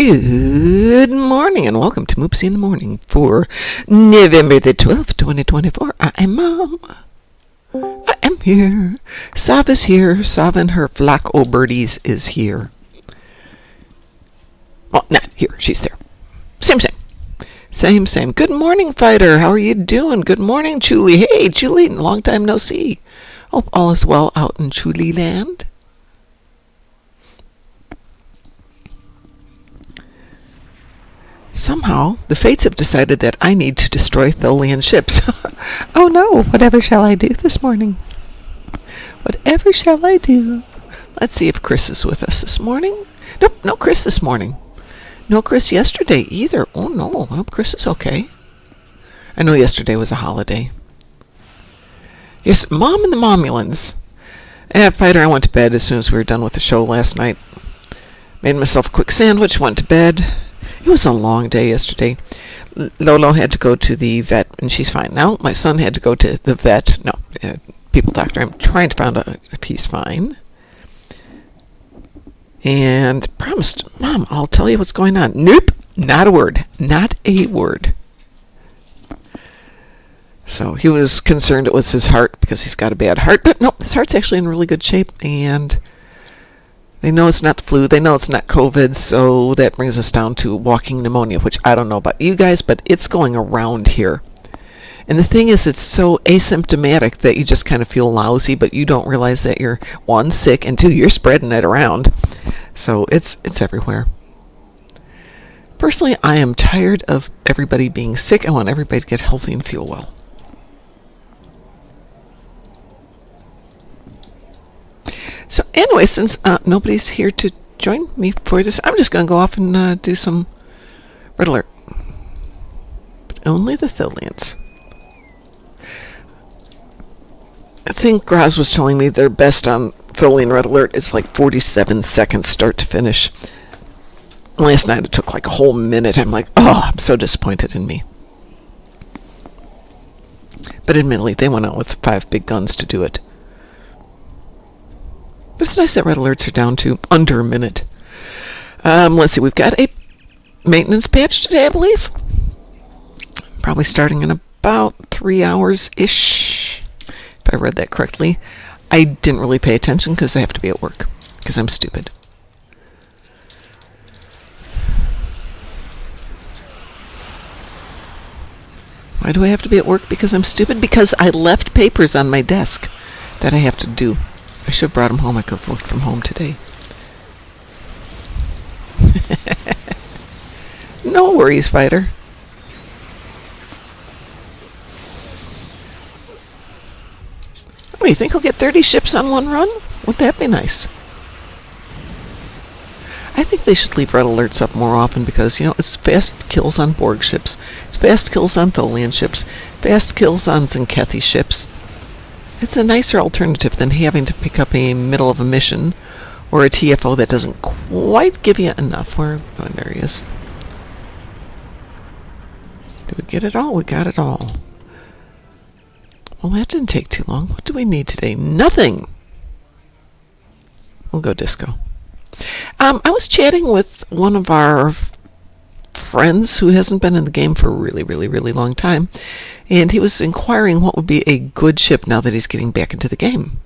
Good morning and welcome to Moopsy in the Morning for November the 12th, 2024. I am Mom. I am here. Sav is here. Sav and her flock o' birdies is here. Well, not here. She's there. Same. Good morning, Fighter. How are you doing? Good morning, Julie. Hey, Julie. Long time no see. Hope all is well out in Julie land. Somehow, the fates have decided that I need to destroy Tholian ships. Oh no, whatever shall I do this morning? Whatever shall I do? Let's see if Chris is with us this morning. Nope, no Chris this morning. No Chris yesterday either. Oh no, I hope Chris is okay. I know yesterday was a holiday. Yes, Mom and the Momulans. Fighter, I went to bed as soon as we were done with the show last night. Made myself a quick sandwich, went to bed. It was a long day yesterday. Lolo had to go to the vet, and she's fine now. My son had to go to the vet. No, people doctor. I'm trying to find out if he's fine. And promised, Mom, I'll tell you what's going on. Nope, not a word. Not a word. So he was concerned it was his heart because he's got a bad heart. But no, his heart's actually in really good shape, and they know it's not the flu. They know it's not COVID, so that brings us down to walking pneumonia, which I don't know about you guys, but it's going around here. And the thing is, it's so asymptomatic that you just kind of feel lousy, but you don't realize that you're, one, sick, and two, you're spreading it around. So it's everywhere. Personally, I am tired of everybody being sick. I want everybody to get healthy and feel well. So anyway, since nobody's here to join me for this, I'm just going to go off and do some Red Alert. But only the Tholians. I think Graz was telling me their best on Tholian Red Alert is like 47 seconds start to finish. Last night it took like a whole minute. I'm like, oh, I'm so disappointed in me. But admittedly, they went out with 5 big guns to do it. But it's nice that red alerts are down to under a minute. Let's see, we've got a maintenance patch today, I believe. Probably starting in about 3 hours-ish, if I read that correctly. I didn't really pay attention because I have to be at work, because I'm stupid. Why do I have to be at work? Because I'm stupid? Because I left papers on my desk that I have to do. I should have brought him home. I could have worked from home today. No worries, Fighter. Oh, you think I'll get 30 ships on one run? Would that be nice? I think they should leave red alerts up more often because, it's fast kills on Borg ships. It's fast kills on Tholian ships. Fast kills on Zenkethi ships. It's a nicer alternative than having to pick up a middle of a mission or a TFO that doesn't quite give you enough. Oh, there he is. Did we get it all? We got it all. Well, that didn't take too long. What do we need today? Nothing! We'll go disco. I was chatting with one of our friends who hasn't been in the game for a really, really, really long time. And he was inquiring what would be a good ship now that he's getting back into the game.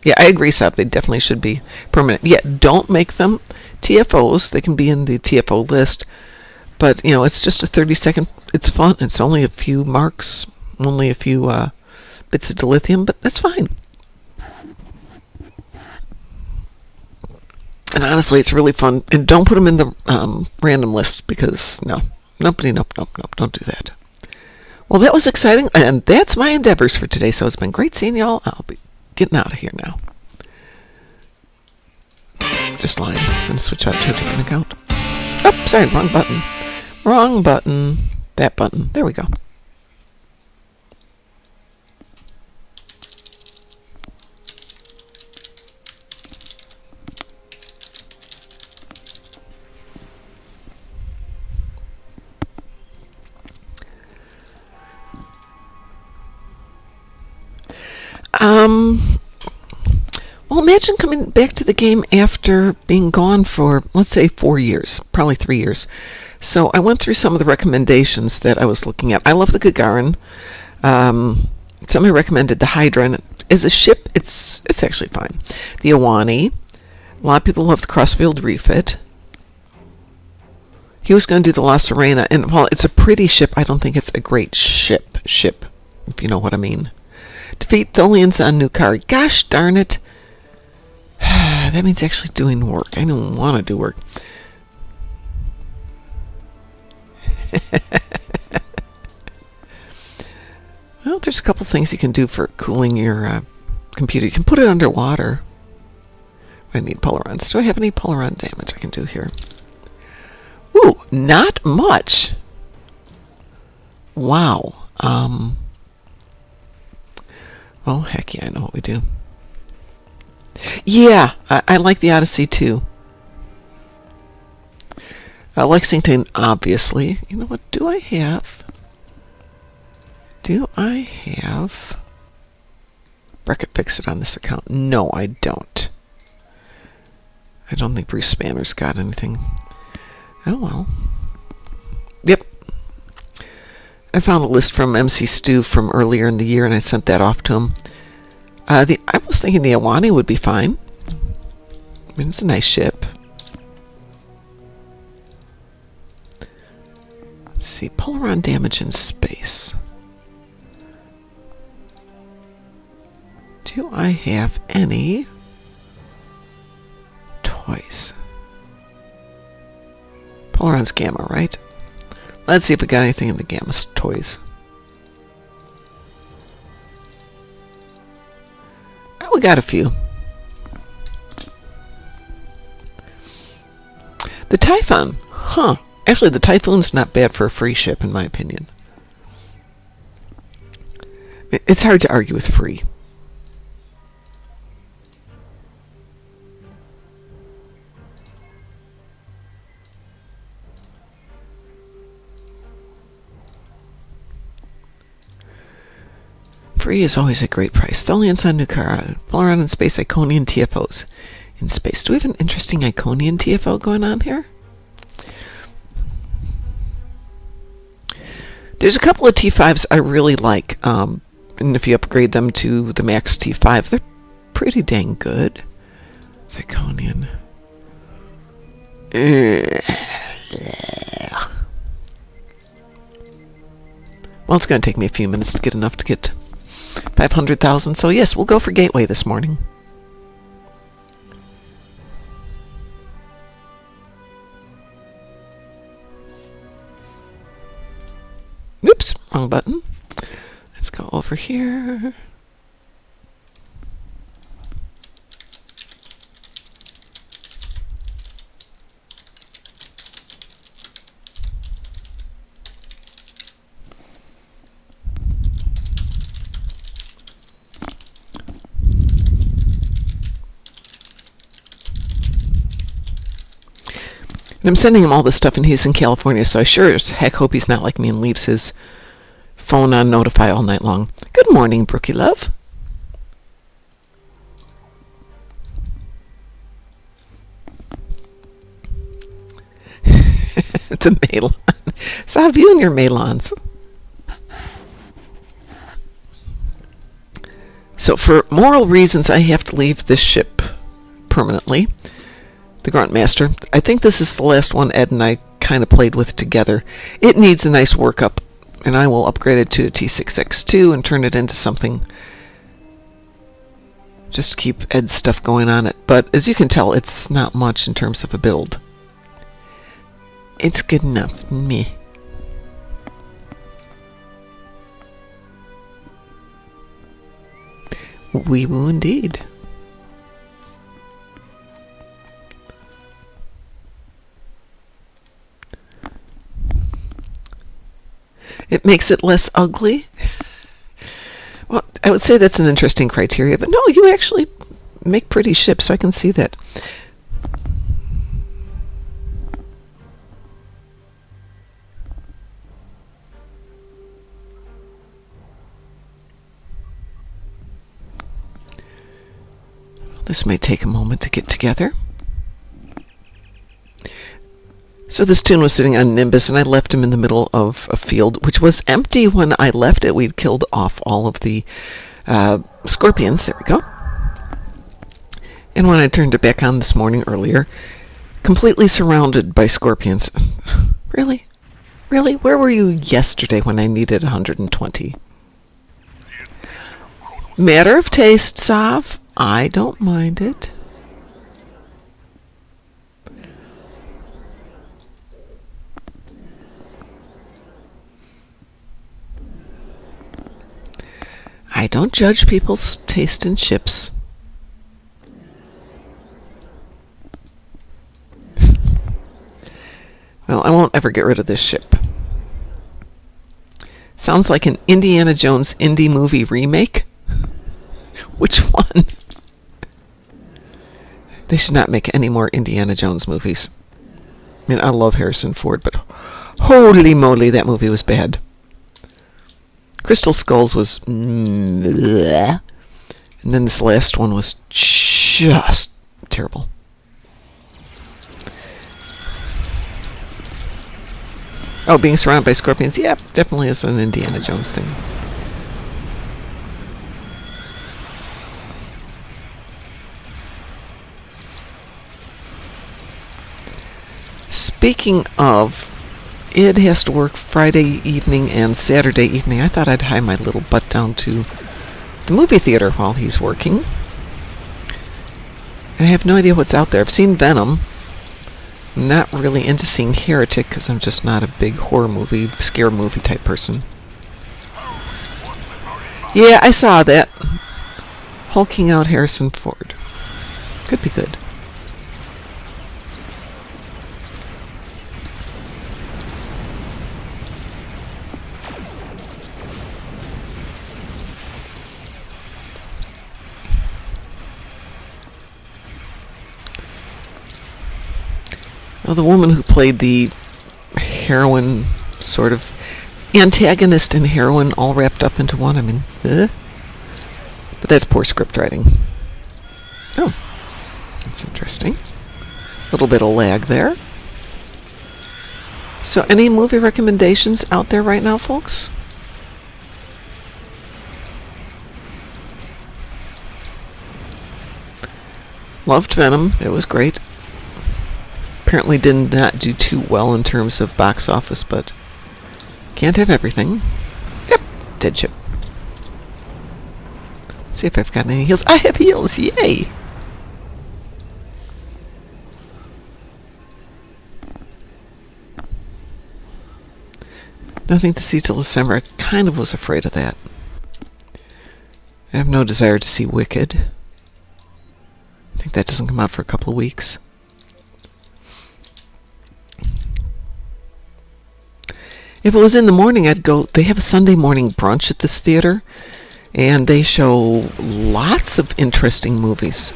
Yeah, I agree, Sab. They definitely should be permanent. Yeah, don't make them TFOs. They can be in the TFO list. But, it's just a 30-second... It's fun. It's only a few marks. Only a few bits of dilithium. But that's fine. And honestly, it's really fun. And don't put them in the random list because, nope, don't do that. Well, that was exciting, and that's my endeavors for today, so it's been great seeing y'all. I'll be getting out of here now. Just lying. I'm going to switch out to a different account. Oh, sorry, wrong button. Wrong button. That button. There we go. Well, imagine coming back to the game after being gone for, let's say, 4 years, probably 3 years. So I went through some of the recommendations that I was looking at. I love the Gagarin. Somebody recommended the Hydra, and as a ship, it's actually fine. The Awani. A lot of people love the Crossfield refit. He was going to do the La Serena, and while it's a pretty ship, I don't think it's a great ship, if you know what I mean. Defeat Tholians on new card. Gosh darn it. That means actually doing work. I don't want to do work. Well, there's a couple things you can do for cooling your computer. You can put it underwater. I need Polarons. Do I have any Polaron damage I can do here? Ooh, not much. Wow. Oh, heck yeah, I know what we do. Yeah, I like the Odyssey too. Lexington, obviously. You know what? Do I have? Bracket Fix It on this account? No, I don't. I don't think Bruce Spanner's got anything. Oh well. Yep. I found a list from MC Stu from earlier in the year, and I sent that off to him. I was thinking the Awani would be fine. I mean, it's a nice ship. Let's see. Polaron damage in space. Do I have any toys? Polaron's Gamma, right? Let's see if we got anything in the Gamma toys. Oh, we got a few. The Typhoon. Huh. Actually, the Typhoon's not bad for a free ship, in my opinion. It's hard to argue with free. Free is always a great price. Tholians on Nukara. Polaron in space. Iconian TFOs in space. Do we have an interesting Iconian TFO going on here? There's a couple of T5s I really like. And if you upgrade them to the max T5, they're pretty dang good. It's Iconian. Well, it's going to take me a few minutes to get enough to get 500,000. So yes, we'll go for Gateway this morning. Oops, wrong button. Let's go over here. And I'm sending him all this stuff, and he's in California, so I sure as heck hope he's not like me and leaves his phone on notify all night long. Good morning, Brookie Love. The Malon. So have you and your Malons. So for moral reasons, I have to leave this ship permanently. The Gruntmaster. I think this is the last one Ed and I kind of played with together. It needs a nice workup, and I will upgrade it to a T6X2 and turn it into something just to keep Ed's stuff going on it. But as you can tell, it's not much in terms of a build. It's good enough. Meh. Wee woo indeed. It makes it less ugly. Well, I would say that's an interesting criteria, but no, you actually make pretty ships, so I can see that. This may take a moment to get together. So this tune was sitting on Nimbus, and I left him in the middle of a field, which was empty when I left it. We'd killed off all of the scorpions. There we go. And when I turned it back on this morning earlier, completely surrounded by scorpions. Really? Really? Where were you yesterday when I needed 120? Matter of taste, Sav. I don't mind it. I don't judge people's taste in chips. Well, I won't ever get rid of this ship. Sounds like an Indiana Jones indie movie remake. Which one? They should not make any more Indiana Jones movies. I mean, I love Harrison Ford, but holy moly, that movie was bad. Crystal Skulls was bleh. And then this last one was just terrible. Oh, being surrounded by scorpions. Yeah, definitely is an Indiana Jones thing. Speaking of, Id has to work Friday evening and Saturday evening. I thought I'd hie my little butt down to the movie theater while he's working. And I have no idea what's out there. I've seen Venom. I'm not really into seeing Heretic because I'm just not a big horror movie, scare movie type person. Yeah, I saw that. Hulking out Harrison Ford. Could be good. Well, the woman who played the heroine, sort of antagonist and heroine all wrapped up into one, I mean, but that's poor script writing. Oh, that's interesting. A little bit of lag there. So any movie recommendations out there right now, folks? Loved Venom. It was great. Apparently did not do too well in terms of box office, but can't have everything. Yep, dead ship. Let's see if I've got any heals. I have heals, yay! Nothing to see till December. I kind of was afraid of that. I have no desire to see Wicked. I think that doesn't come out for a couple of weeks. If it was in the morning, I'd go. They have a Sunday morning brunch at this theater, and they show lots of interesting movies.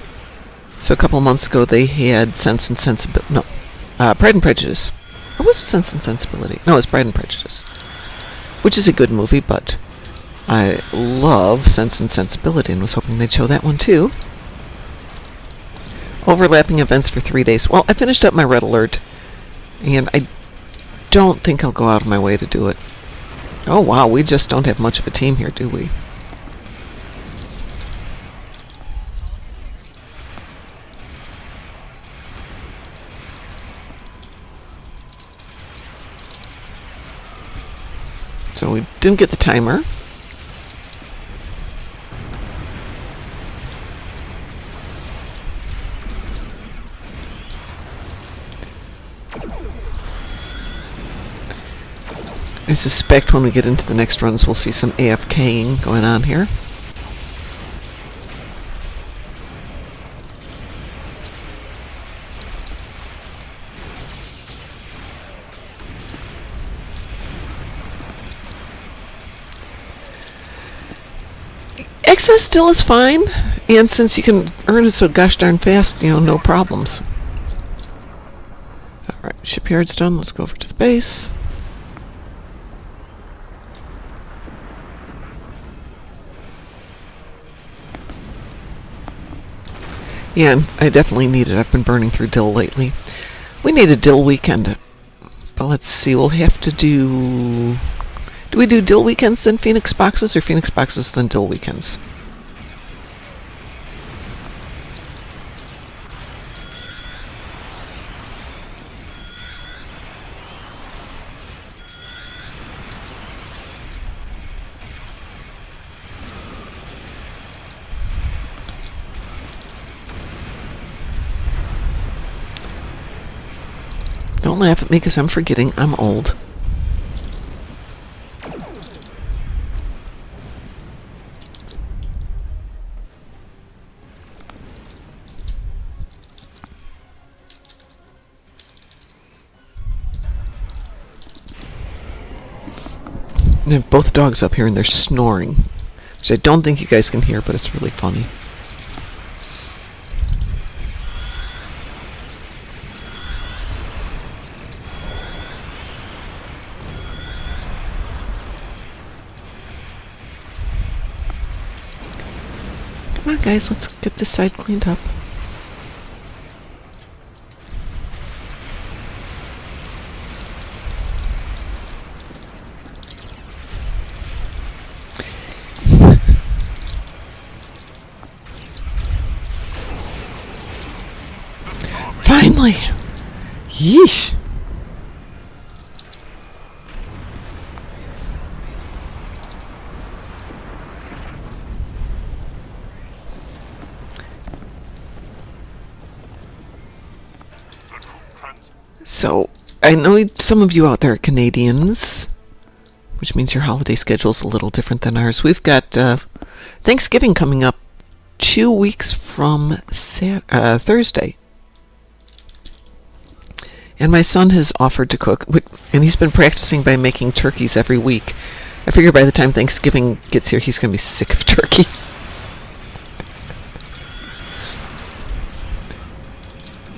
So a couple of months ago, they had Sense and Sensibility. No, Pride and Prejudice. Or was it Sense and Sensibility? No, it's Pride and Prejudice, which is a good movie, but I love Sense and Sensibility and was hoping they'd show that one too. Overlapping events for 3 days. Well, I finished up my Red Alert, and I don't think I'll go out of my way to do it. Oh wow, we just don't have much of a team here, do we? So we didn't get the timer. I suspect when we get into the next runs, we'll see some AFKing going on here. Excess still is fine, and since you can earn it so gosh darn fast, you know, no problems. Alright, shipyard's done. Let's go over to the base. Yeah, I definitely need it. I've been burning through dill lately. We need a dill weekend. But let's see, we'll have to do... Do we do dill weekends then Phoenix boxes, or Phoenix boxes then dill weekends? Don't laugh at me because I'm forgetting I'm old. And I have both dogs up here and they're snoring, which I don't think you guys can hear, but it's really funny. Come on, guys, let's get this side cleaned up. Finally! Yeesh! So, I know some of you out there are Canadians, which means your holiday schedule's a little different than ours. We've got Thanksgiving coming up 2 weeks from Thursday. And my son has offered to cook, and he's been practicing by making turkeys every week. I figure by the time Thanksgiving gets here, he's going to be sick of turkey.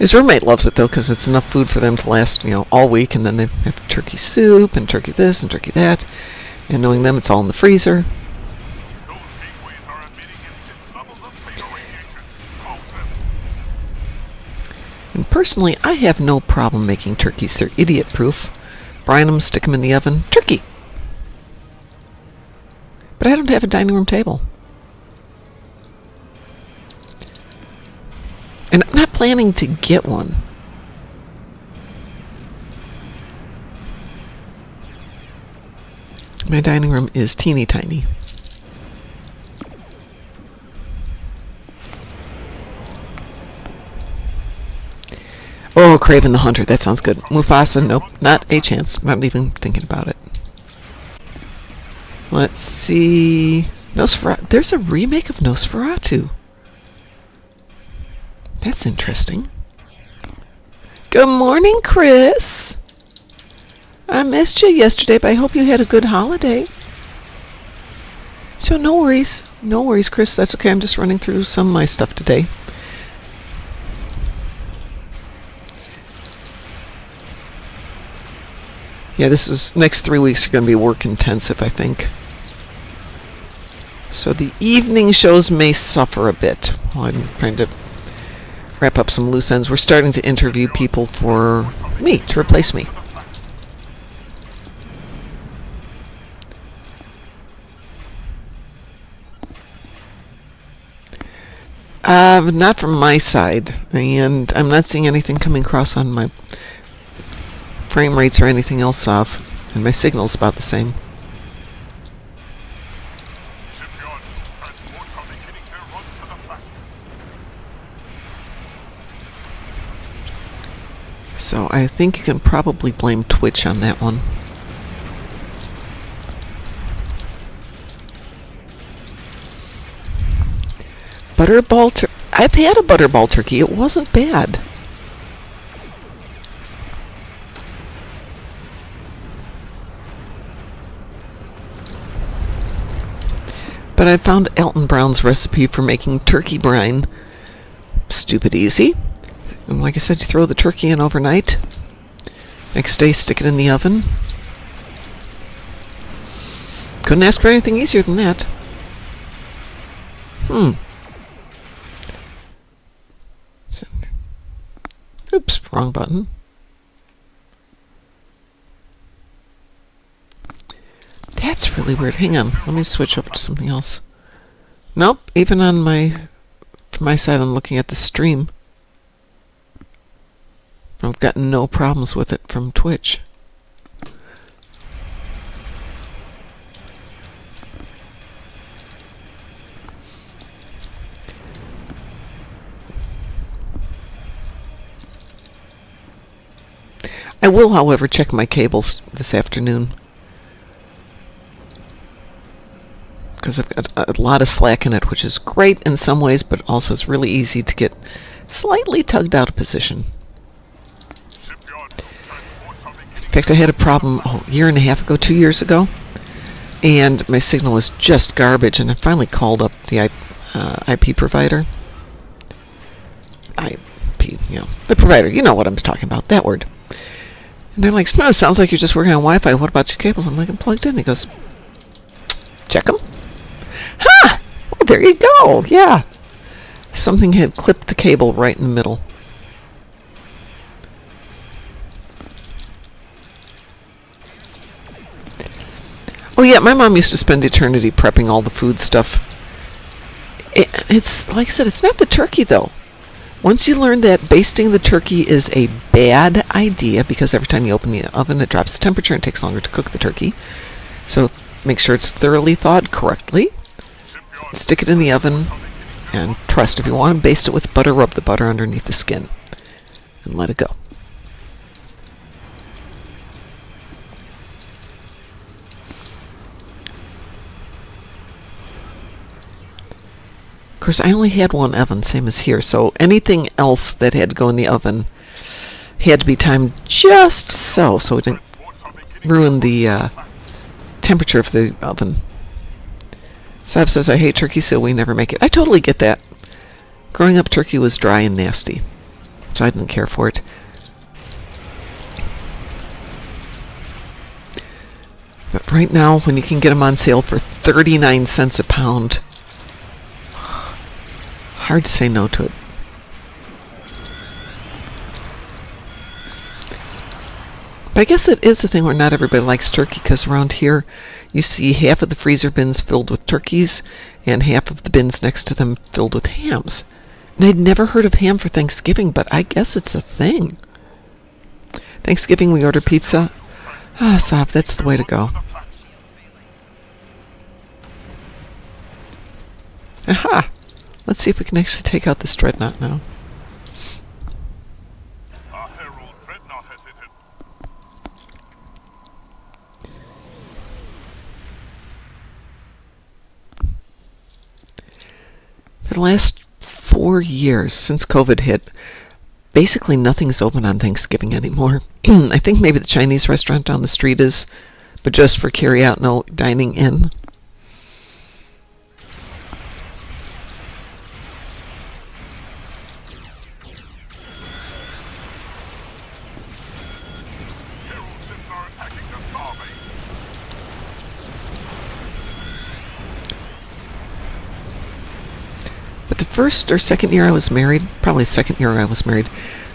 His roommate loves it, though, because it's enough food for them to last, all week, and then they have turkey soup, and turkey this, and turkey that, and knowing them, it's all in the freezer. And personally, I have no problem making turkeys. They're idiot-proof. Brine them, stick them in the oven, turkey! But I don't have a dining room table. And I'm not planning to get one. My dining room is teeny tiny. Oh, Craven the Hunter. That sounds good. Mufasa, nope. Not a chance. Not even thinking about it. Let's see. Nosferatu. There's a remake of Nosferatu. That's interesting. Good morning, Chris. I missed you yesterday, but I hope you had a good holiday. So no worries. No worries, Chris. That's okay. I'm just running through some of my stuff today. Yeah, next 3 weeks are going to be work intensive, I think. So the evening shows may suffer a bit. I'm trying to wrap up some loose ends. We're starting to interview people for me, to replace me. Not from my side, and I'm not seeing anything coming across on my frame rates or anything else off, and my signal's about the same. So I think you can probably blame Twitch on that one. Butterball turkey. I've had a butterball turkey. It wasn't bad. But I found Alton Brown's recipe for making turkey brine stupid easy. And like I said, you throw the turkey in overnight. Next day, stick it in the oven. Couldn't ask for anything easier than that. Wrong button. That's really weird. Hang on. Let me switch over to something else. Nope. Even on from my side, I'm looking at the stream. I've got no problems with it from Twitch. I will, however, check my cables this afternoon, because I've got a lot of slack in it, which is great in some ways, but also it's really easy to get slightly tugged out of position. In fact, I had a problem a year and a half ago, 2 years ago, and my signal was just garbage, and I finally called up the IP provider. The provider, you know what I'm talking about, that word. And they're like, no, it sounds like you're just working on Wi-Fi. What about your cables? I'm like, I'm plugged in. He goes, check them. Ha! Well, there you go. Yeah. Something had clipped the cable right in the middle. Oh, yeah, my mom used to spend eternity prepping all the food stuff. It's, like I said, it's not the turkey, though. Once you learn that basting the turkey is a bad idea, because every time you open the oven it drops the temperature and takes longer to cook the turkey. So make sure it's thoroughly thawed correctly. Stick it in the oven and trust. If you want to baste it with butter, rub the butter underneath the skin and let it go. Of course, I only had one oven, same as here, so anything else that had to go in the oven had to be timed just so it didn't ruin the temperature of the oven. Sav says, I hate turkey, so we never make it. I totally get that. Growing up, turkey was dry and nasty, so I didn't care for it. But right now, when you can get them on sale for 39 cents a pound, hard to say no to it. But I guess it is a thing where not everybody likes turkey, because around here you see half of the freezer bins filled with turkeys and half of the bins next to them filled with hams. And I'd never heard of ham for Thanksgiving, but I guess it's a thing. Thanksgiving we order pizza. Sav, that's the way to go. Aha! Let's see if we can actually take out this dreadnought now. For the last 4 years, since COVID hit, basically nothing's open on Thanksgiving anymore. I think maybe the Chinese restaurant down the street is, but just for carry-out, no dining in. But the first or second year I was married, probably the second year I was married,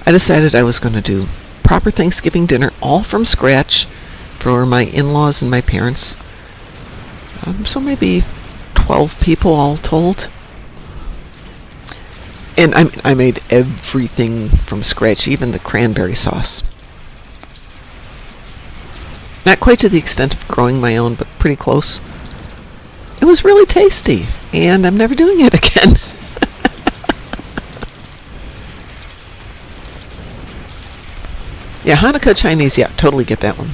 I decided I was going to do proper Thanksgiving dinner, all from scratch, for my in-laws and my parents. So maybe 12 people all told. And I made everything from scratch, even the cranberry sauce. Not quite to the extent of growing my own, but pretty close. It was really tasty, and I'm never doing it again. Yeah, Hanukkah Chinese, yeah, totally get that one.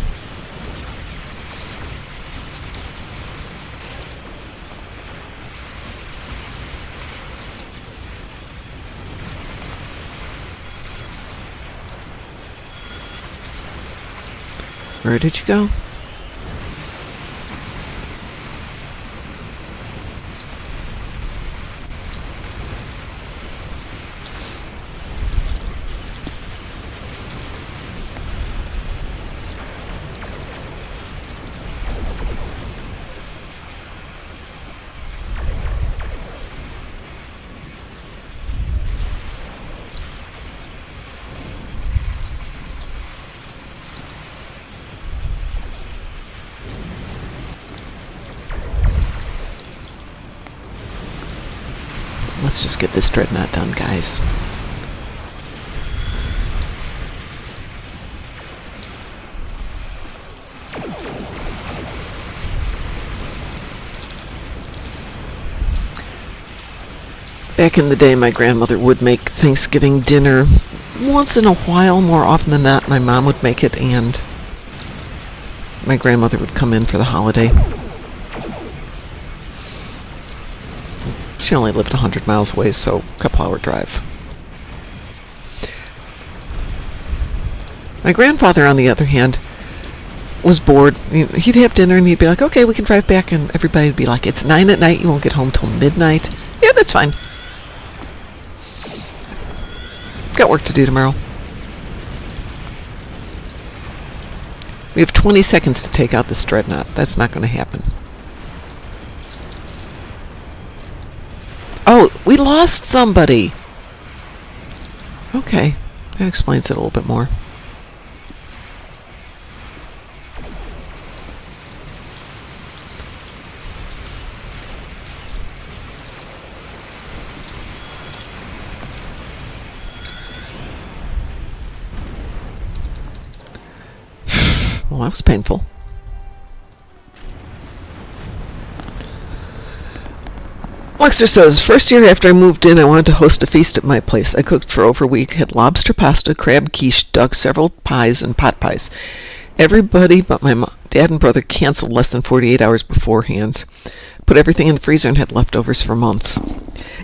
Where did you go? let's just get this dreadnought done, guys. Back in the day, my grandmother would make Thanksgiving dinner once in a while. More often than not, my mom would make it, and my grandmother would come in for the holiday. She only lived 100 miles away, so a couple-hour drive. My grandfather, on the other hand, was bored. He'd have dinner, and he'd be like, okay, we can drive back, and everybody would be like, it's 9 at night, you won't get home till midnight. Yeah, that's fine. Got work to do tomorrow. We have 20 seconds to take out this dreadnought. That's not going to happen. Oh, we lost somebody. Okay, that explains it a little bit more. Well, that was painful. Lexer says, first year after I moved in, I wanted to host a feast at my place. I cooked for over a week, had lobster pasta, crab quiche, duck, several pies, and pot pies. Everybody but my dad and brother canceled less than 48 hours beforehand. Put everything in the freezer and had leftovers for months.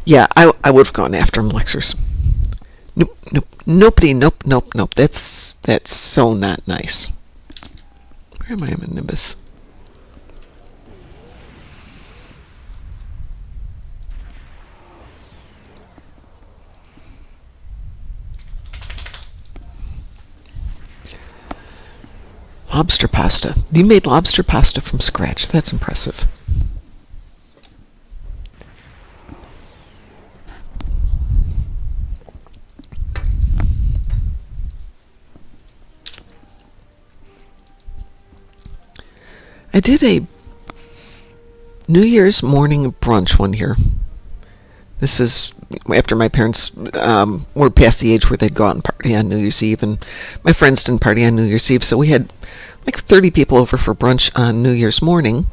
Yeah, I would have gone after them, Lexers. Nope. That's so not nice. Where am I? I'm in Nimbus. Lobster pasta. You made lobster pasta from scratch. That's impressive. I did a New Year's morning brunch one year. This is after my parents were past the age where they'd go out and party on New Year's Eve, and my friends didn't party on New Year's Eve, so we had like 30 people over for brunch on New Year's morning.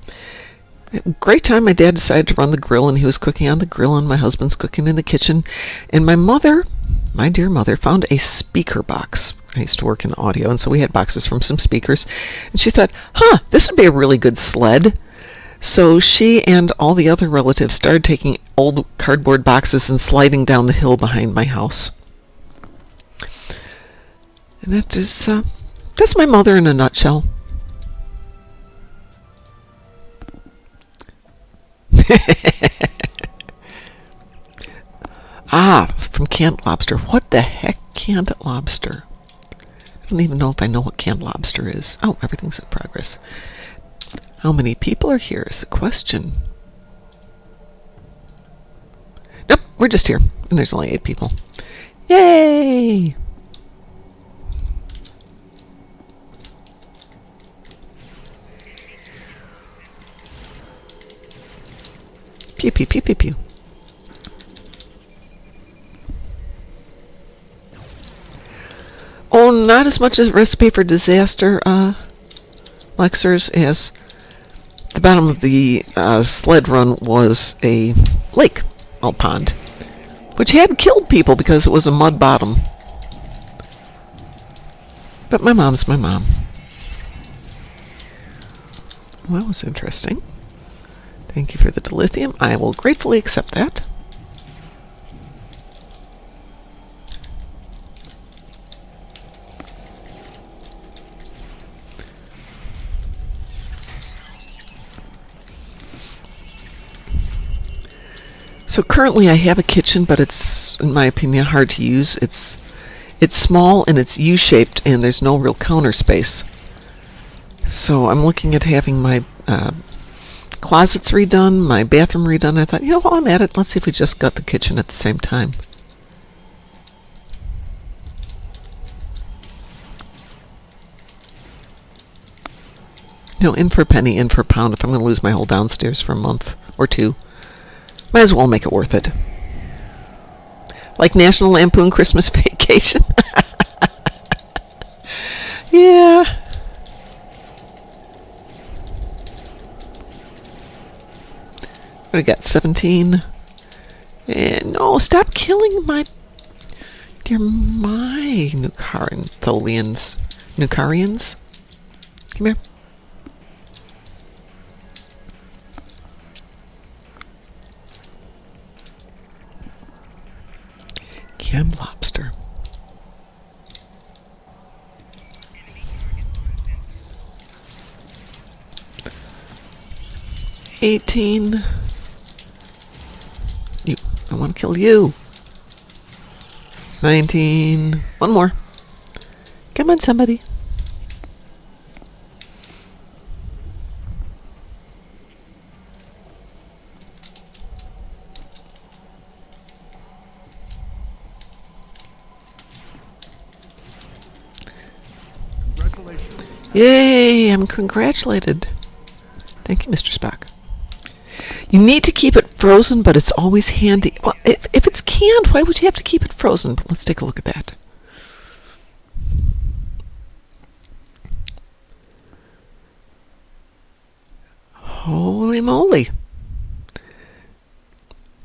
Great time. My dad decided to run the grill, and he was cooking on the grill, and my husband's cooking in the kitchen, and my mother, my dear mother, found a speaker box. I used to work in audio, and so we had boxes from some speakers, and she thought, this would be a really good sled. So she and all the other relatives started taking old cardboard boxes and sliding down the hill behind my house. And that's my mother in a nutshell. From canned lobster. What the heck, canned lobster? I don't even know if I know what canned lobster is. Oh, everything's in progress. How many people are here is the question. Nope, we're just here. And there's only 8 people. Yay! Pew, pew, pew, pew, pew. Oh, not as much as a recipe for disaster, Lexers, as the bottom of the sled run was a lake, a pond, which had killed people because it was a mud bottom. But my mom's my mom. Well, that was interesting. Thank you for the dilithium. I will gratefully accept that. So currently I have a kitchen, but it's, in my opinion, hard to use. It's small and it's U-shaped, and there's no real counter space. So I'm looking at having my closets redone, my bathroom redone. I thought, while I'm at it, let's see if we just got the kitchen at the same time. In for a penny, in for a pound. If I'm going to lose my whole downstairs for a month or two, might as well make it worth it. Like National Lampoon Christmas Vacation. Yeah. What do we got? 17. And no, stop killing my... They're my Nucarians. Nucarians? Come here. Canned lobster. $18. You. I want to kill you. 19. One more. Come on, somebody. Congratulations. Yay, I'm congratulated. Thank you, Mr. Spock. You need to keep it frozen, but it's always handy. Well, if it's canned, why would you have to keep it frozen? Let's take a look at that. Holy moly.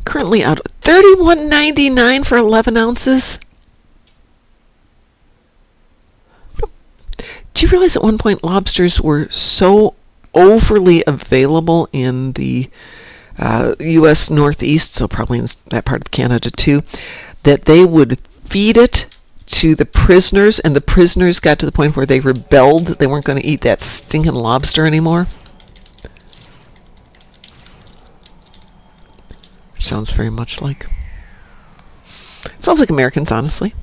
Currently out $31.99 for 11 ounces. Do you realize at one point lobsters were so overly available in the U.S. Northeast, so probably in that part of Canada too, that they would feed it to the prisoners, and the prisoners got to the point where they rebelled. They weren't going to eat that stinking lobster anymore. Sounds very much like... Sounds like Americans, honestly.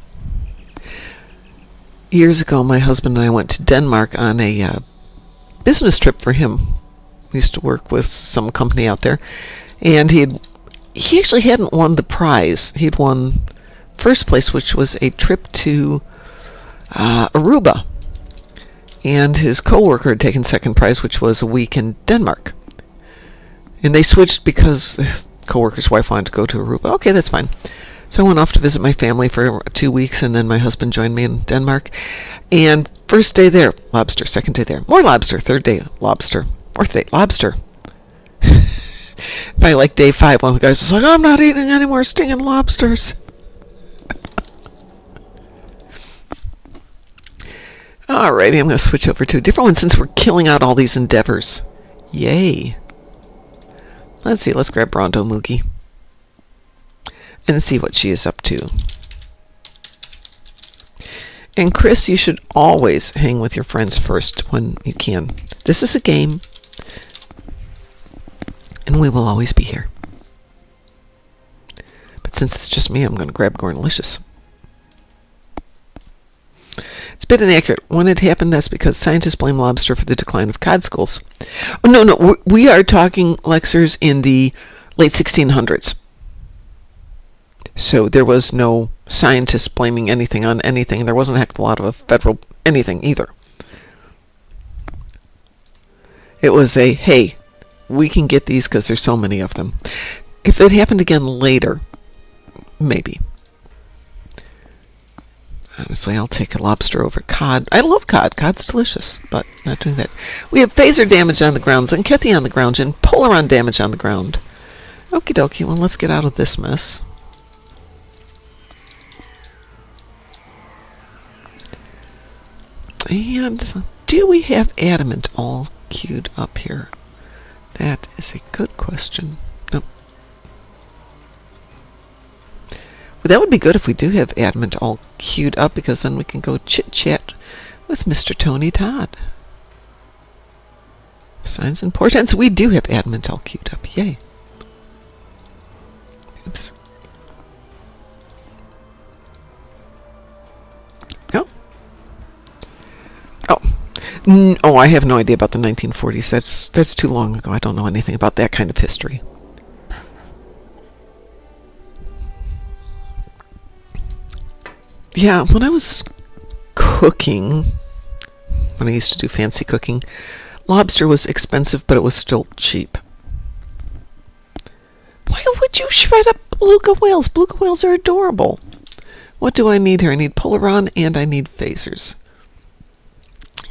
Years ago, my husband and I went to Denmark on a business trip for him. We used to work with some company out there, and he actually hadn't won the prize. He'd won first place, which was a trip to Aruba, and his coworker had taken second prize, which was a week in Denmark. And they switched because the coworker's wife wanted to go to Aruba. Okay, that's fine. So I went off to visit my family for 2 weeks, and then my husband joined me in Denmark. And first day there, lobster. Second day there, more lobster. Third day, lobster. Fourth day, lobster. By like day 5, one of the guys was like, I'm not eating any more stinging lobsters. Alrighty, I'm going to switch over to a different one since we're killing out all these endeavors. Yay. Let's see, let's grab Brondo Moogie and see what she is up to. And Chris, you should always hang with your friends first when you can. This is a game, and we will always be here. But since it's just me, I'm going to grab Gornalicious. It's a bit inaccurate. When it happened, that's because scientists blame lobster for the decline of cod schools. Oh, no, we are talking Lexers in the late 1600s. So there was no scientists blaming anything on anything. There wasn't a heck of a lot of a federal anything either. It was a, hey, we can get these because there's so many of them. If it happened again later, maybe. Honestly, I'll take a lobster over cod. I love cod. Cod's delicious, but not doing that. We have phaser damage on the ground, Zenkethi on the ground, and Polaron damage on the ground. Okie dokie, well, let's get out of this mess. And do we have adamant all queued up here? That is a good question. Nope. Well, that would be good if we do have adamant all queued up, because then we can go chit-chat with Mr. Tony Todd. Signs and portents. We do have adamant all queued up. Yay. Oops. Oh, I have no idea about the 1940s. That's too long ago. I don't know anything about that kind of history. Yeah, when I was cooking, when I used to do fancy cooking, lobster was expensive, but it was still cheap. Why would you shred up Beluga whales. Beluga whales are adorable. What do I need here? I need Polaron and I need phasers.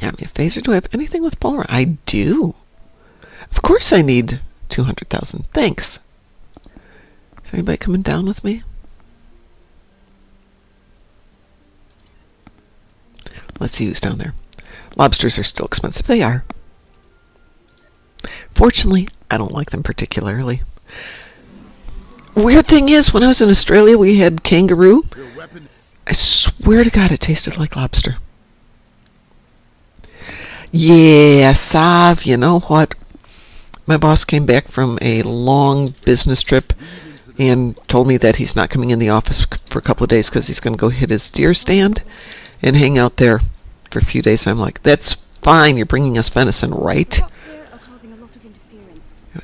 Yeah, me a phaser. Do I have anything with Polaron? I do. Of course I need 200,000. Thanks. Is anybody coming down with me? Let's see who's down there. Lobsters are still expensive. They are. Fortunately, I don't like them particularly. Weird thing is, when I was in Australia, we had kangaroo. I swear to God, it tasted like lobster. Yeah, Sav, you know what? My boss came back from a long business trip and told me that he's not coming in the office for a couple of days because he's going to go hit his deer stand and hang out there for a few days. I'm like, that's fine. You're bringing us venison, right?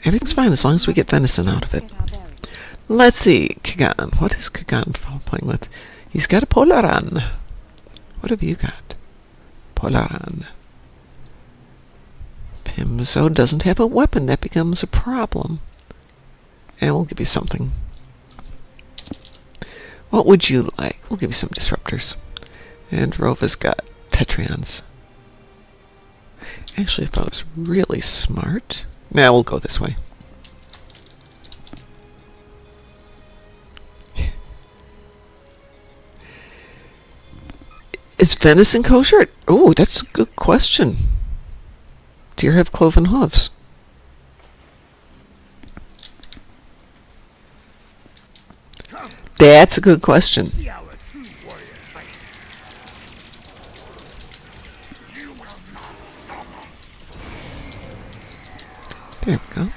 Everything's fine as long as we get venison out of it. Let's see. Kagan. What is Kagan playing with? He's got a Polaron. What have you got? Polaron. Pimzo doesn't have a weapon. That becomes a problem. And we'll give you something. What would you like? We'll give you some disruptors. And Rova's got Tetrions. Actually, if I was really smart... Now we'll go this way. Is venison kosher? Oh, that's a good question. Deer have cloven hooves. That's a good question. There we go.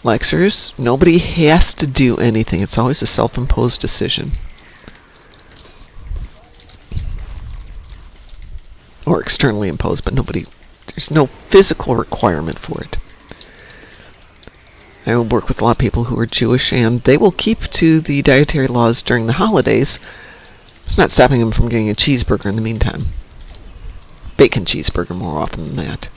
Lexers, nobody has to do anything. It's always a self-imposed decision. Or externally imposed, but there's no physical requirement for it. I work with a lot of people who are Jewish, and they will keep to the dietary laws during the holidays. It's not stopping them from getting a cheeseburger in the meantime. Bacon cheeseburger more often than that.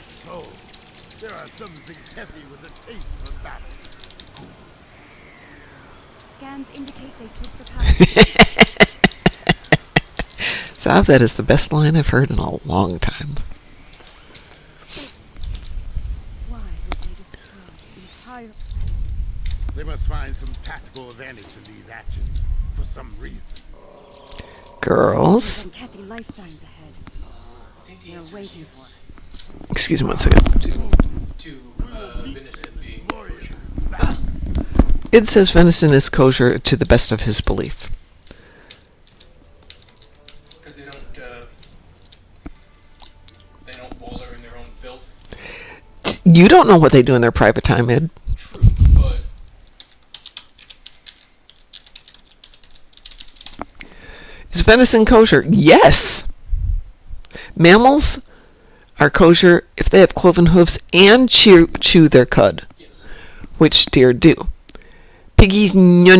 So, there are some heavy with a taste for battle. Scans indicate they took the power. Sav, that is the best line I've heard in a long time. Why would they destroy entire planets? They must find some tactical advantage in these actions for some reason. Girls. And Kathy life signs ahead. They're waiting for us. Excuse me one second. Venison being Glorious. It says venison is kosher to the best of his belief. because they don't boil her in their own filth. You don't know what they do in their private time, Ed. True, but Is venison kosher? Yes. Mammals are kosher if they have cloven hooves and chew their cud, yes. which deer do. Piggies, no.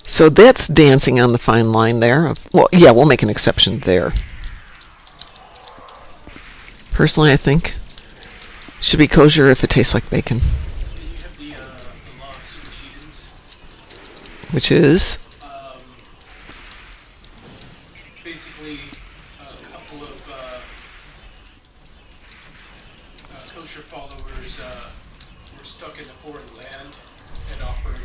So that's dancing on the fine line there. Well, yeah, we'll make an exception there. Personally, I think it should be kosher if it tastes like bacon, Then you have the law of supersedence. which is Basically, a couple of kosher followers were stuck in a foreign land and offered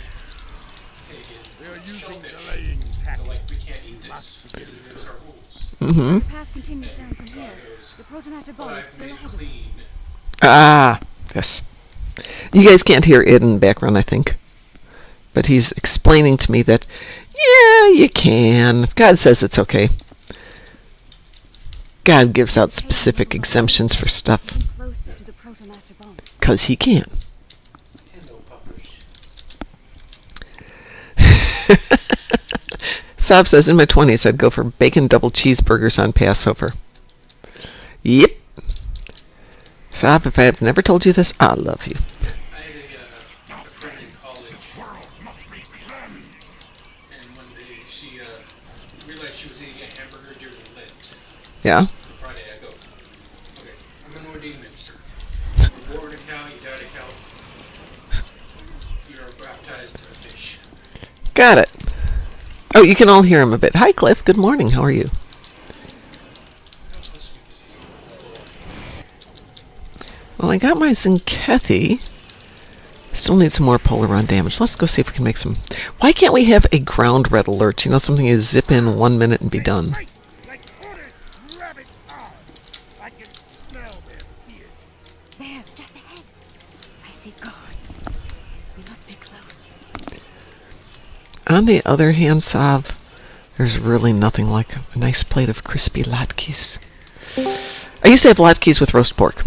pagan They are using shellfish. delaying They're like, we tactics. can't eat this because it against our rules. mm-hmm. The path continues down from here. The protomatter But ball is I've still made ahead of us. clean. Ah, yes. You guys can't hear it in the background, I think. But he's explaining to me that, yeah, you can. God says it's okay. God gives out specific exemptions for stuff. Closer to the protomatter ball. 'Cause he can. Hello, puppers. Sav says, in my 20s, I'd go for bacon double cheeseburgers on Passover. Yep. Stop, if I have never told you this, I love you. I had a friend in college, and one day she realized she was eating a hamburger during Lent. Yeah? So Friday I go, okay, I'm an ordained minister. You're born a cow, you died a cow, you're baptized to a fish. Got it. Oh, you can all hear him a bit. Hi, Cliff. Good morning. How are you? Well, I got my Zinkethi. Still need some more Polaron damage. Let's go see if we can make some... Why can't we have a ground red alert? You know, something you zip in 1 minute and be done. There, just ahead. I see guards. We must be close. On the other hand, Sav, there's really nothing like a nice plate of crispy latkes. I used to have latkes with roast pork.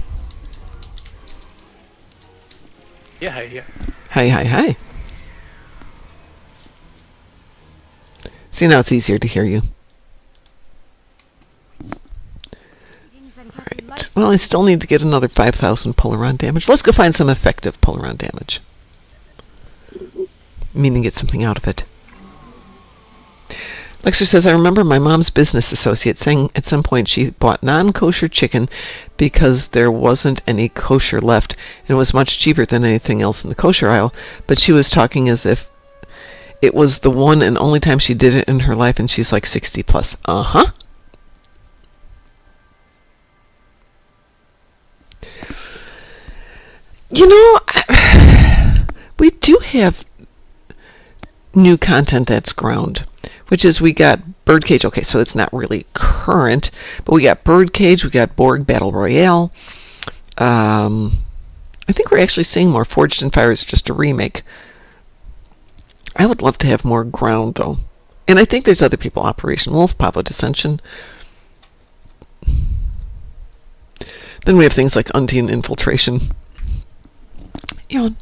Yeah. Hi. See, now it's easier to hear you. Right. Well, I still need to get another 5,000 Polaron damage. Let's go find some effective Polaron damage. Meaning get something out of it. Lexer says, I remember my mom's business associate saying at some point she bought non-kosher chicken because there wasn't any kosher left and it was much cheaper than anything else in the kosher aisle, but she was talking as if it was the one and only time she did it in her life, and she's like 60 plus. Uh-huh. You know, we do have new content that's ground, which is we got Birdcage. Okay, so it's not really current, but we got Birdcage, we got Borg Battle Royale. I think we're actually seeing more. Forged in Fire is just a remake. I would love to have more ground, though. And I think there's other people. Operation Wolf, Pavo Dissension. Then we have things like Undine Infiltration. Yawn.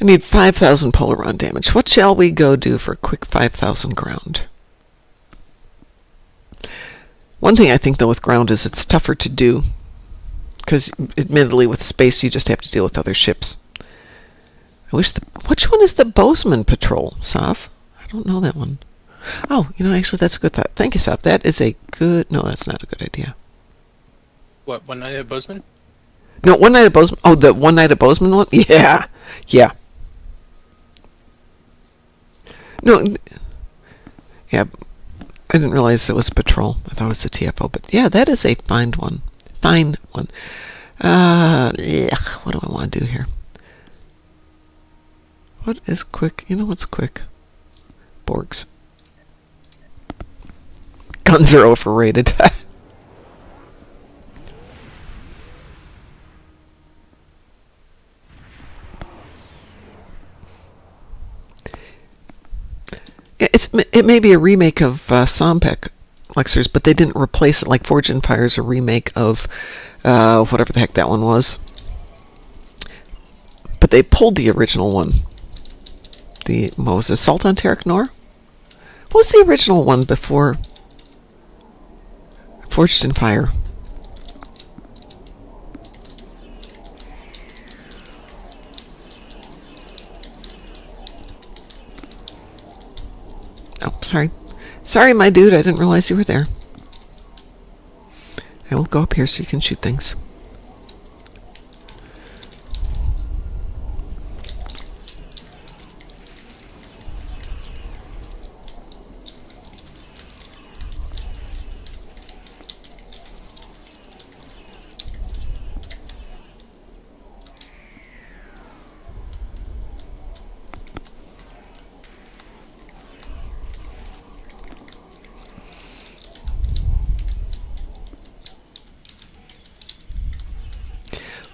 I need 5,000 Polaron damage. What shall we go do for a quick 5,000 ground? One thing I think, though, with ground is it's tougher to do. Because, admittedly, with space, you just have to deal with other ships. I wish which one is the Bozeman Patrol, Sav? I don't know that one. Oh, you know, actually, that's a good thought. Thank you, Sav. That is a good... No, that's not a good idea. What, One Night at Bozeman? No, One Night at Bozeman. Oh, the One Night at Bozeman one? Yeah. No, yeah, I didn't realize it was a patrol. I thought it was the TFO, but yeah, that is a fine one. What do I want to do here? What is quick? You know what's quick? Borgs. Guns are overrated. It may be a remake of Sompek Lexers, but they didn't replace it like Forge and Fire is a remake of whatever the heck that one was. But they pulled the original one. What was it, Assault on Terek Nor? What was the original one before Forged in Fire? Oh, sorry. Sorry, my dude, I didn't realize you were there. I will go up here so you can shoot things.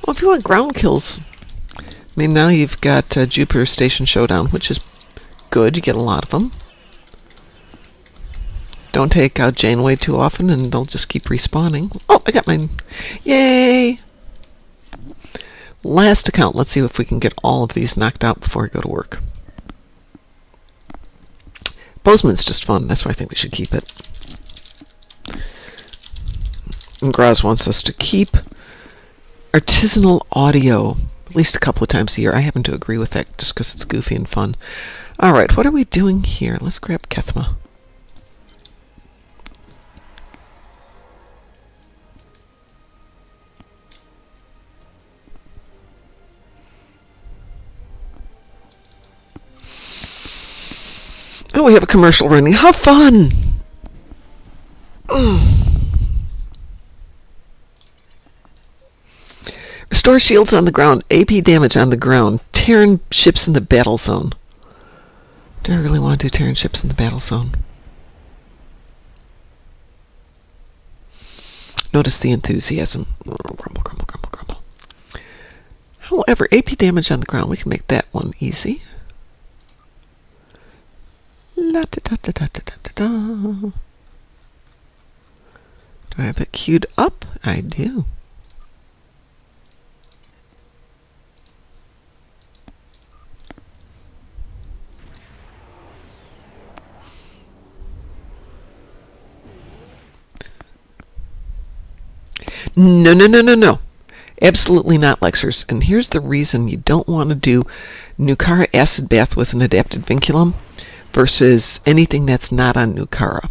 Well, if you want ground kills, I mean, now you've got Jupiter Station Showdown, which is good. You get a lot of them. Don't take out Janeway too often, and they'll just keep respawning. Oh, I got mine. Yay! Last account. Let's see if we can get all of these knocked out before I go to work. Bozeman's just fun. That's why I think we should keep it. And Graz wants us to keep Artisanal audio, at least a couple of times a year. I happen to agree with that just because it's goofy and fun. All right, what are we doing here? Let's grab Kethma. Oh, we have a commercial running. How fun! Restore shields on the ground. AP damage on the ground. Terran ships in the battle zone. Do I really want to do Terran ships in the battle zone? Notice the enthusiasm. Grumble, grumble, grumble, grumble. However, AP damage on the ground, we can make that one easy. La da da da da da da da. Do I have it queued up? I do. No, no, no, no, no. Absolutely not, Lexers. And here's the reason you don't want to do Nukara acid bath with an adapted vinculum versus anything that's not on Nukara.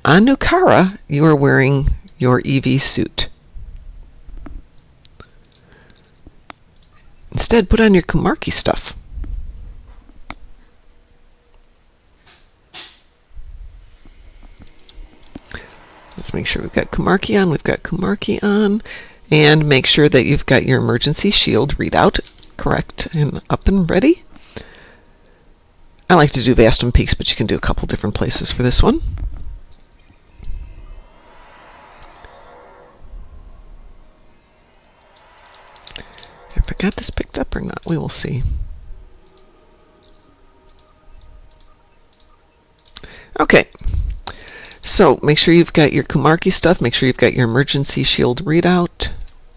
On Nukara, you are wearing your EV suit. Instead, put on your Kumarki stuff. Let's make sure we've got Kumarki on. We've got Kumarki on. And make sure that you've got your emergency shield readout correct and up and ready. I like to do Vastum Peaks, but you can do a couple different places for this one. Have I got this picked up or not? We will see. Okay. So make sure you've got your Kumarki stuff. Make sure you've got your emergency shield readout.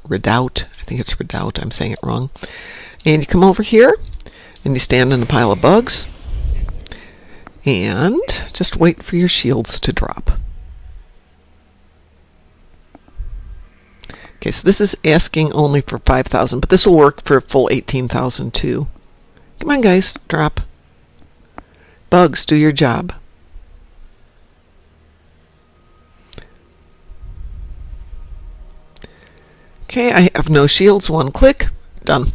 Redoubt. I think it's Redoubt. I'm saying it wrong. And you come over here and you stand in a pile of bugs and just wait for your shields to drop. Okay, so this is asking only for 5,000, but this will work for a full 18,000 too. Come on, guys, drop. Bugs, do your job. Okay, I have no shields. One click. Done.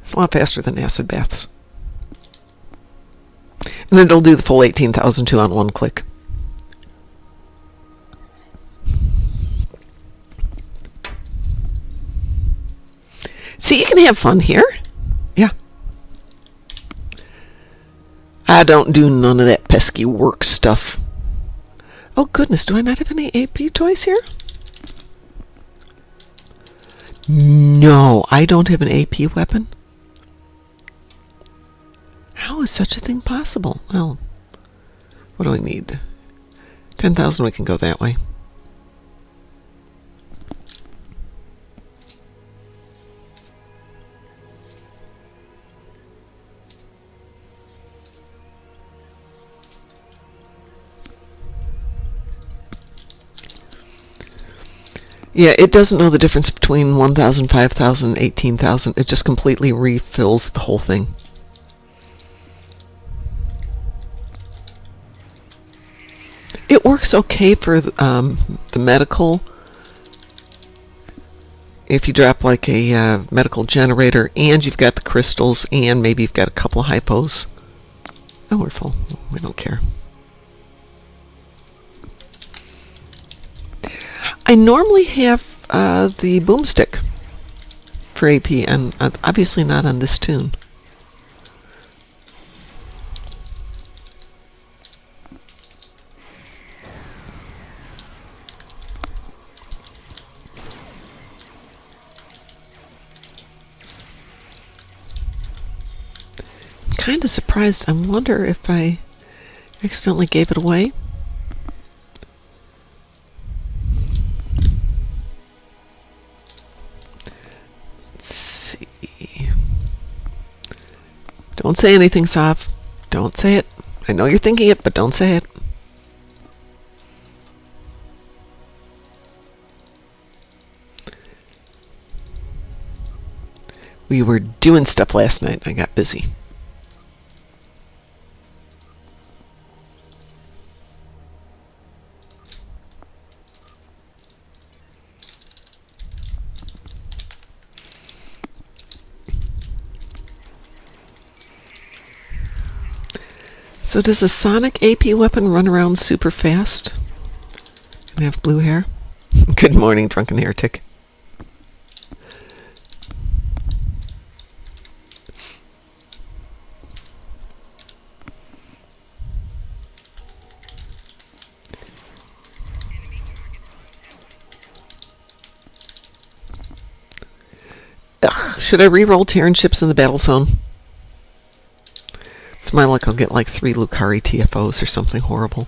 It's a lot faster than acid baths. And it'll do the full 18,002 on one click. See, you can have fun here. Yeah. I don't do none of that pesky work stuff. Oh, goodness. Do I not have any AP toys here? No, I don't have an AP weapon. How is such a thing possible? Well, what do we need? 10,000, we can go that way. Yeah, it doesn't know the difference between 1,000, 5,000, 18,000. It just completely refills the whole thing. It works okay for the medical. If you drop like a medical generator and you've got the crystals and maybe you've got a couple of hypos. Oh, we're full. We don't care. I normally have the boomstick for AP, and obviously not on this tune. I'm kind of surprised. I wonder if I accidentally gave it away. Don't say anything, Sav. Don't say it. I know you're thinking it, but don't say it. We were doing stuff last night. I got busy. So does a sonic AP weapon run around super fast and have blue hair? Good morning, drunken heretic. Ugh, should I re-roll Terran ships in the battle zone? It's my luck I'll get like 3 Lucari TFOs or something horrible.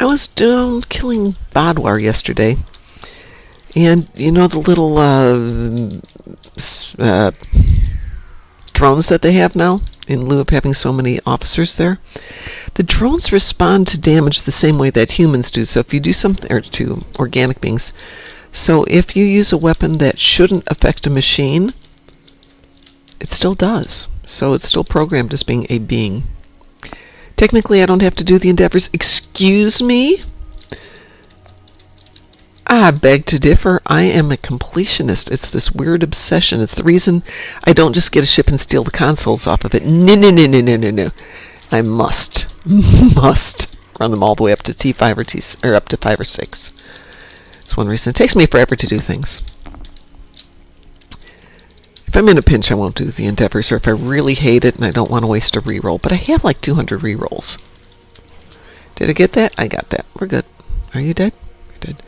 I was down killing Badwar yesterday. And you know the little drones that they have now, in lieu of having so many officers there? The drones respond to damage the same way that humans do. So if you do something, or to organic beings, so if you use a weapon that shouldn't affect a machine, it still does. So it's still programmed as being a being. Technically, I don't have to do the endeavors. Excuse me? I beg to differ. I am a completionist. It's this weird obsession. It's the reason I don't just get a ship and steal the consoles off of it. No. I must run them all the way up to T5 or or up to 5 or 6. That's one reason. It takes me forever to do things. If I'm in a pinch, I won't do the endeavors, or if I really hate it and I don't want to waste a reroll. But I have like 200 rerolls. Did I get that? I got that. We're good. Are you dead? You're dead.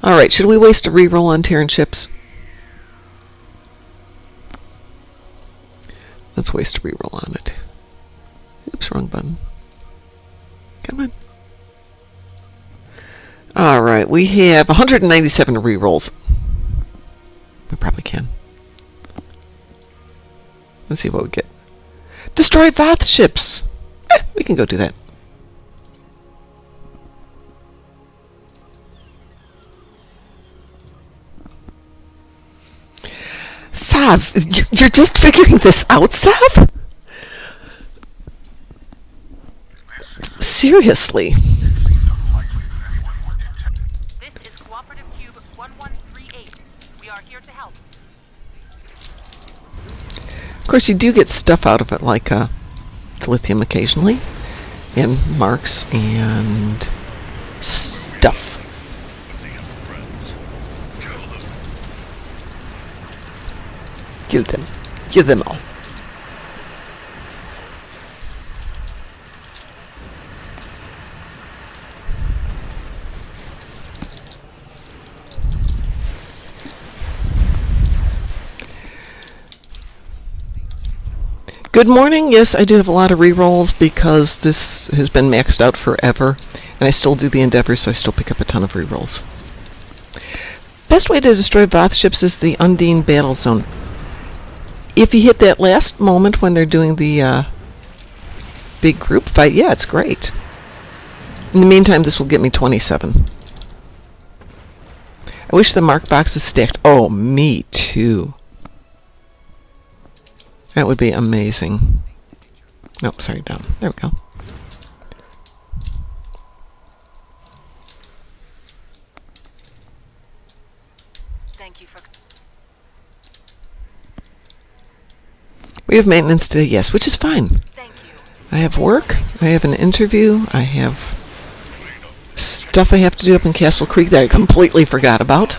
Alright, should we waste a reroll on Terran ships? Let's waste a reroll on it. Oops, wrong button. Come on. Alright, we have 197 rerolls. We probably can. Let's see what we get. Destroy Vath ships! We can go do that. Sav, you're just figuring this out, Sav? Seriously. This is Cooperative Cube 1138. We are here to help. Of course, you do get stuff out of it, like dilithium occasionally, and marks, and stuff. Kill them. Kill them all. Good morning. Yes, I do have a lot of rerolls because this has been maxed out forever, and I still do the endeavors, so I still pick up a ton of rerolls. Best way to destroy Voth ships is the Undine battle zone. If you hit that last moment when they're doing the big group fight, yeah, it's great. In the meantime, this will get me 27. I wish the mark box is stacked. Oh, me too. That would be amazing. Oh, sorry, down. There we go. Thank you for... We have maintenance today, yes, which is fine. Thank you. I have work, I have an interview, I have stuff I have to do up in Castle Creek that I completely forgot about.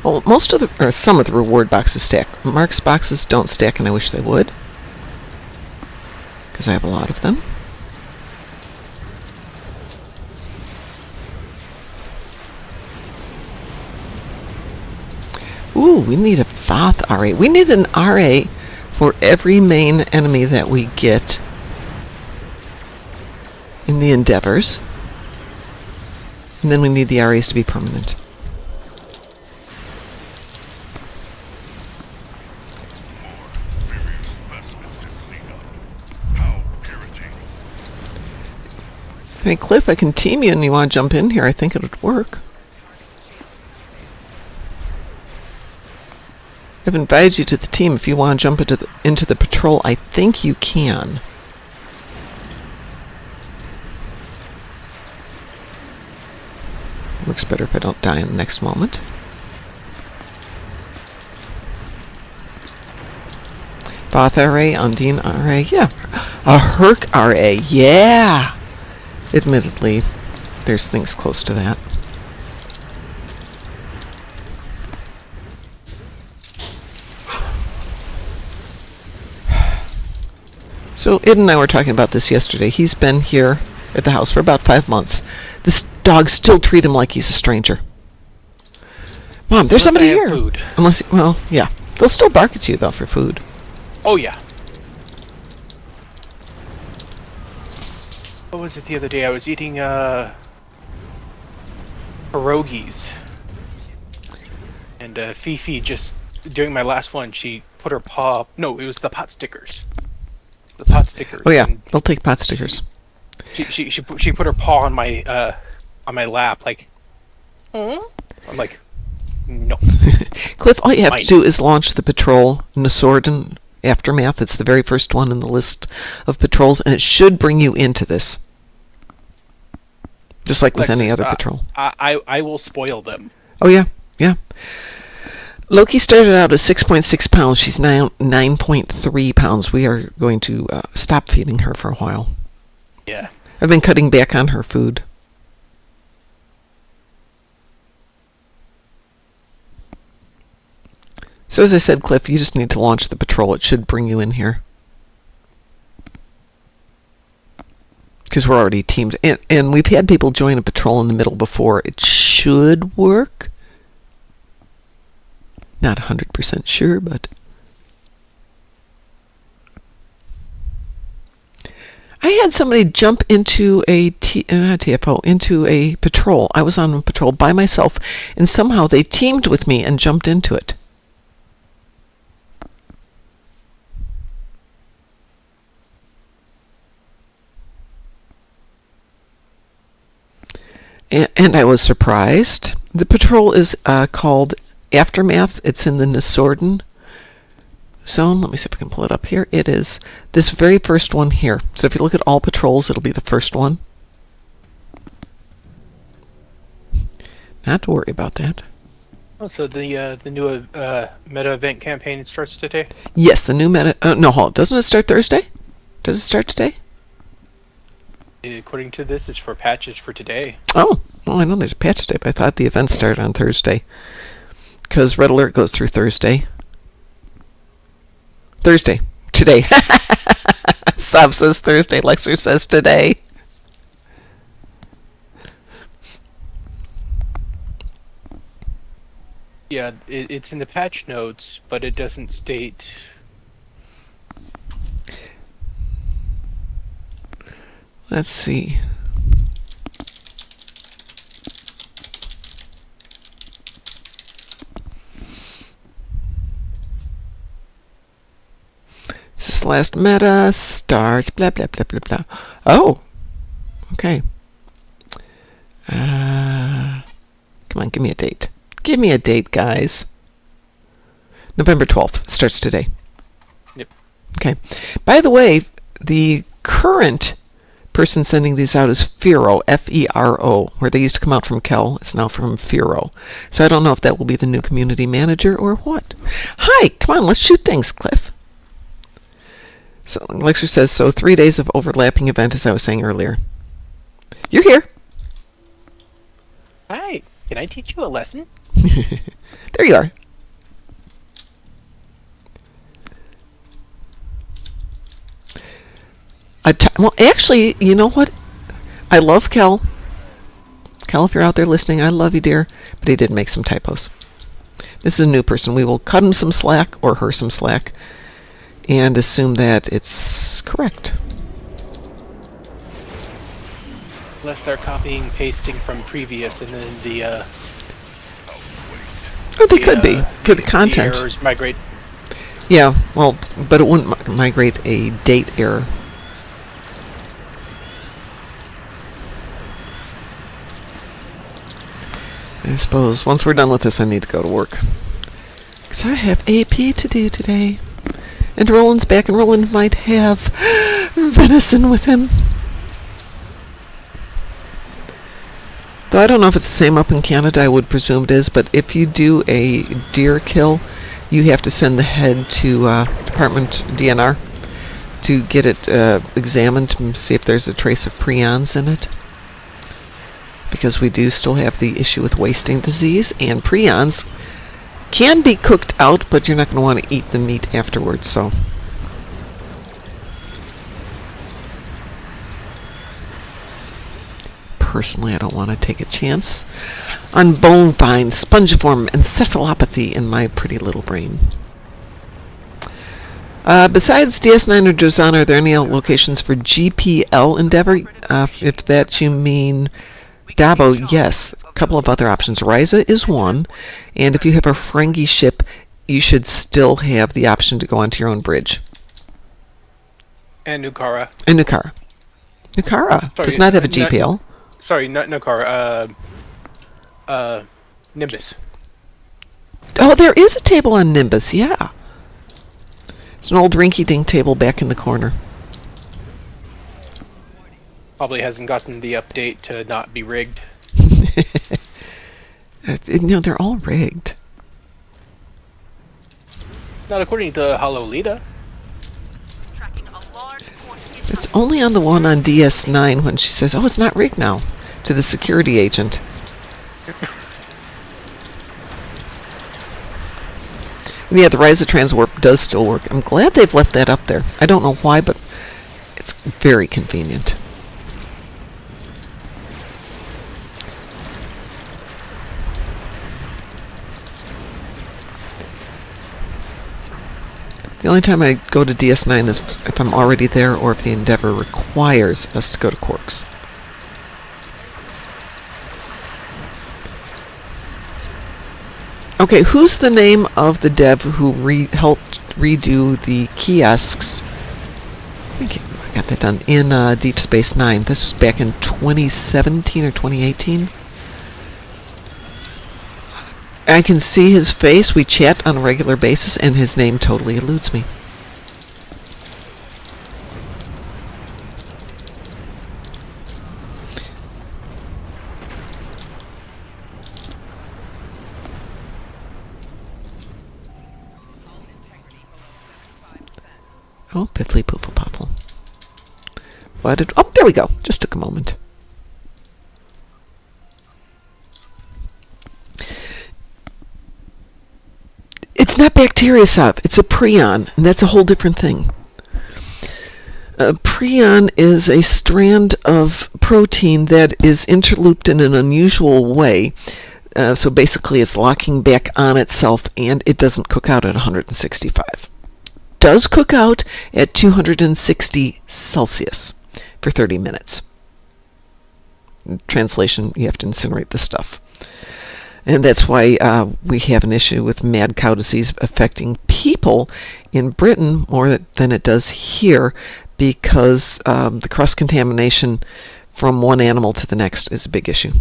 Well, most of the, or some of the reward boxes stack. Mark's boxes don't stack, and I wish they would, because I have a lot of them. Ooh, we need a Voth RA. We need an RA for every main enemy that we get in the endeavors. And then we need the RAs to be permanent. Various specimens to clean up. How irritating. Hey, Cliff, I can team you and you want to jump in here. I think it would work. I've invited you to the team. If you want to jump into the patrol, I think you can. Works better if I don't die in the next moment. Both RA, Undine RA, yeah. A Herc RA, yeah! Admittedly, there's things close to that. So Ed and I were talking about this yesterday. He's been here at the house for about 5 months. This dogs still treat him like he's a stranger. Mom, there's somebody Unless I here. have food. Unless, well, yeah. They'll still bark at you, though, for food. Oh, yeah. What was it the other day? I was eating, pierogies. And, Fifi just, during my last one, she put her paw... No, it was the pot stickers. The pot stickers. Oh, yeah. And They'll take pot stickers. she put her paw on my lap, like... Hmm? I'm like... No. Cliff, all you have Mine. to do is launch the patrol Nasorden Aftermath. It's the very first one in the list of patrols, and it should bring you into this. Just like with any Lexus, other patrol. I will spoil them. Oh, yeah. Yeah. Loki started out at 6.6 pounds. She's now 9.3 pounds. We are going to stop feeding her for a while. Yeah. I've been cutting back on her food. So as I said, Cliff, you just need to launch the patrol. It should bring you in here. Because we're already teamed. And we've had people join a patrol in the middle before. It should work. Not 100% sure, but... I had somebody jump into into a patrol. I was on a patrol by myself, and somehow they teamed with me and jumped into it. And I was surprised. The patrol is called Aftermath. It's in the Nasorden zone. Let me see if I can pull it up here. It is this very first one here. So if you look at all patrols, it'll be the first one. Not to worry about that. Oh, so the new meta event campaign starts today? Yes, the new meta... no, hold on. Doesn't it start Thursday? Does it start today? According to this, it's for patches for today. Oh, well, I know there's a patch day, but I thought the event started on Thursday. Because Red Alert goes through Thursday. Thursday. Today. Sav says Thursday. Lexer says today. Yeah, it's in the patch notes, but it doesn't state... Let's see. This is last meta, stars, blah, blah, blah, blah, blah. Oh! Okay. Come on, give me a date. Give me a date, guys. November 12th. Starts today. Yep. Okay. By the way, the current person sending these out is Fero, F-E-R-O, where they used to come out from Kel. It's now from Fero. So I don't know if that will be the new community manager or what. Hi, come on, let's shoot things, Cliff. So Lexer says, so 3 days of overlapping event, as I was saying earlier. You're here. Hi, can I teach you a lesson? There you are. Well, actually, you know what? I love Kel. Kel, if you're out there listening, I love you, dear. But he did make some typos. This is a new person. We will cut him some slack, or her some slack, and assume that it's correct. Unless they're copying, pasting from previous, and then the Or they could be for the content. The errors migrate. Yeah, well, but it wouldn't migrate a date error. I suppose once we're done with this, I need to go to work. Because I have AP to do today. And Roland's back, and Roland might have venison with him. Though I don't know if it's the same up in Canada, I would presume it is, but if you do a deer kill, you have to send the head to Department DNR to get it examined and see if there's a trace of prions in it. Because we do still have the issue with wasting disease, and prions can be cooked out, but you're not going to want to eat the meat afterwards, so... Personally, I don't want to take a chance on bovine spongiform encephalopathy in my pretty little brain. Besides DS9 or Jozana, are there any locations for GPL Endeavor? If that you mean Dabo, yes. A couple of other options. Ryza is one, and if you have a Ferengi ship, you should still have the option to go onto your own bridge. And Nukara. And Nukara. Nukara does not have a GPL. Sorry, not Nukara. Nimbus. Oh, there is a table on Nimbus, yeah. It's an old rinky-dink table back in the corner. Probably hasn't gotten the update to not be rigged. No, they're all rigged. Not according to Halolita. Tracking a large portion It's only on the one on DS9 when she says, oh, it's not rigged now, to the security agent. And yeah, the Rise of Transwarp does still work. I'm glad they've left that up there. I don't know why, but it's very convenient. The only time I go to DS9 is if I'm already there or if the Endeavor requires us to go to Quarks. Okay, who's the name of the dev who helped redo the kiosks? I think I got that done in Deep Space Nine. This was back in 2017 or 2018. I can see his face. We chat on a regular basis, and his name totally eludes me. Oh, piffly poofle poffle. What did... Oh, there we go. Just took a moment. It's not Bacteriosov. It's a prion, and that's a whole different thing. A prion is a strand of protein that is interlooped in an unusual way. So basically, it's locking back on itself, and it doesn't cook out at 165. Does cook out at 260 Celsius for 30 minutes. In translation, you have to incinerate the stuff. And that's why we have an issue with mad cow disease affecting people in Britain more than it does here, because the cross-contamination from one animal to the next is a big issue.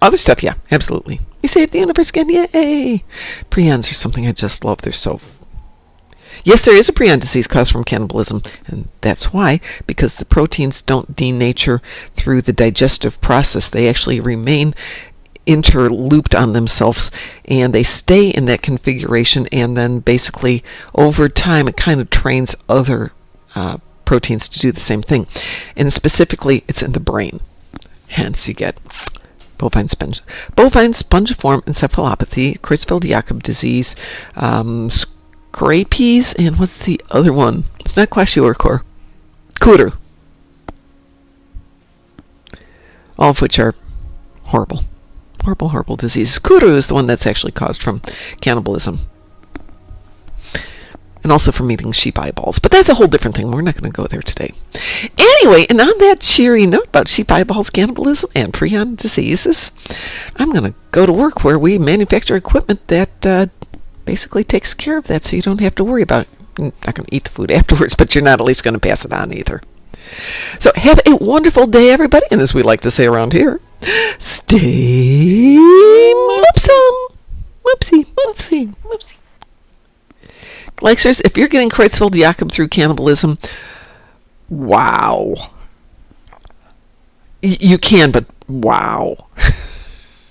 Other stuff, yeah, absolutely. We saved the universe again, yay! Prions are something I just love. They're so... Yes, there is a prion disease caused from cannibalism, and that's why, because the proteins don't denature through the digestive process. They actually remain interlooped on themselves, and they stay in that configuration, and then basically over time it kind of trains other proteins to do the same thing. And specifically, it's in the brain. Hence, you get bovine spongiform encephalopathy, Creutzfeldt-Jakob disease, Scrapies, and what's the other one? It's not kwashiorkor. Kuru. All of which are horrible. Horrible, horrible diseases. Kuru is the one that's actually caused from cannibalism. And also from eating sheep eyeballs. But that's a whole different thing. We're not going to go there today. Anyway, and on that cheery note about sheep eyeballs, cannibalism, and prion diseases, I'm going to go to work where we manufacture equipment that basically takes care of that so you don't have to worry about it. You're not going to eat the food afterwards, but you're not at least going to pass it on either. So have a wonderful day, everybody. And as we like to say around here, stay moopsome. Moopsy, moopsy, moopsy. Likesters, if you're getting Creutzfeldt Jakob through cannibalism, wow. You can, but wow.